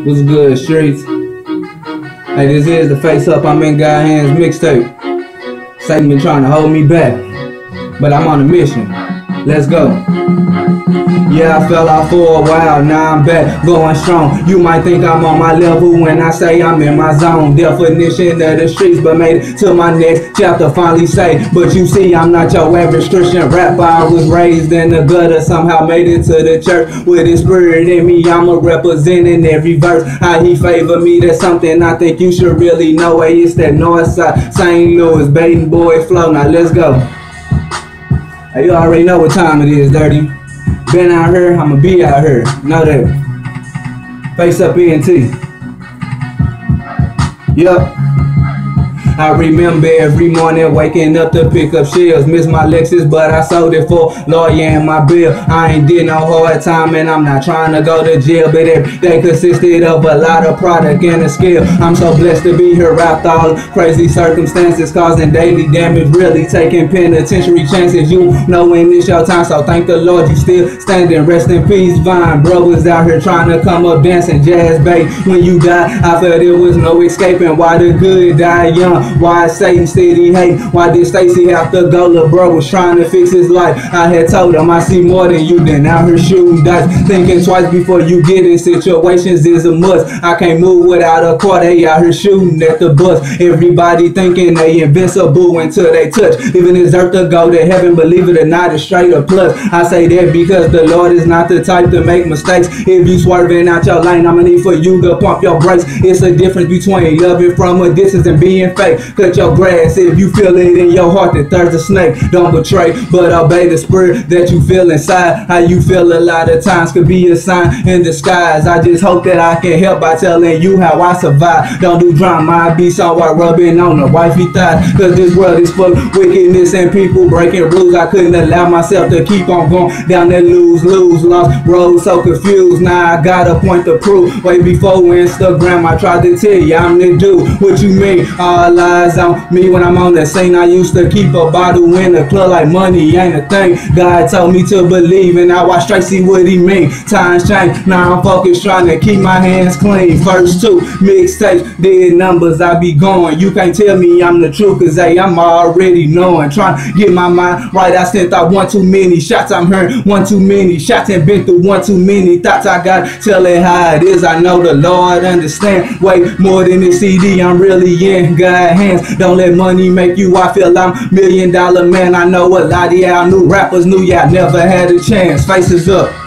What's good, streets? Hey, this is the Face Up I'm in God Hands mixtape. Satan been trying to hold me back, but I'm on a mission. Let's go. Yeah, I fell out for a while, now I'm back, going strong. You might think I'm on my level when I say I'm in my zone. Definition of the streets, but made it to my next chapter, finally say. But you see, I'm not your average Christian rapper. I was raised in the gutter, somehow made it to the church. With his spirit in me, I'ma represent in every verse. How he favor me, that's something I think you should really know. Hey, it's that north side, St. Louis, Baton Boy flow. Now let's go. Hey, you already know what time it is, Dirty. Been out here, I'ma be out here. Know that. Face Up ENT. Yup. I remember every morning waking up to pick up shells. Miss my Lexus, but I sold it for lawyer and my bill. I ain't did no hard time and I'm not trying to go to jail, but every day consisted of a lot of product and a skill. I'm so blessed to be here after all crazy circumstances, causing daily damage, really taking penitentiary chances. You know when it's your time, so thank the Lord you still standing. Rest in peace, Vine. Bro was out here trying to come up dancing jazz bait. When you die, I felt there was no escaping. Why the good die young? Why Satan said he hate? Why did Stacy have to go? Lil' bro was trying to fix his life. I had told him I see more than you, then out here shooting dice. Thinking twice before you get in situations is a must. I can't move without a car, they out here shooting at the bus. Everybody thinking they invincible until they touch. Even deserve to go to heaven, believe it or not, it's straight up plus. I say that because the Lord is not the type to make mistakes. If you swerving out your lane, I'ma need for you to pump your brakes. It's a difference between loving from a distance and being fake. Cut your grass if you feel it in your heart that there's a snake. Don't betray, but obey the spirit that you feel inside. How you feel a lot of times could be a sign in disguise. I just hope that I can help by telling you how I survive. Don't do drama, I be somewhere rubbing on the wifey thigh. Cause this world is full of wickedness and people breaking rules. I couldn't allow myself to keep on going down that lose, lost road, so confused. Now I got a point to prove. Way before Instagram, I tried to tell you I'm the dude. What you mean? All eyes on me when I'm on the scene. I used to keep a bottle in the club like money ain't a thing. God told me to believe and I watch straight, see what he mean. Times change, now I'm focused trying to keep my hands clean. First two mixtapes, dead numbers, I be going. You can't tell me I'm the truth, cause hey, I'm already knowing. Trying to get my mind right, I sent out one too many shots. I'm hearing one too many shots and been through one too many thoughts. I gotta tell it how it is. I know the Lord understand way more than this CD. I'm really in God's hands. Don't let money make you. I feel I'm $1 million man. I know a lot of y'all new rappers knew y'all never had a chance. Faces up.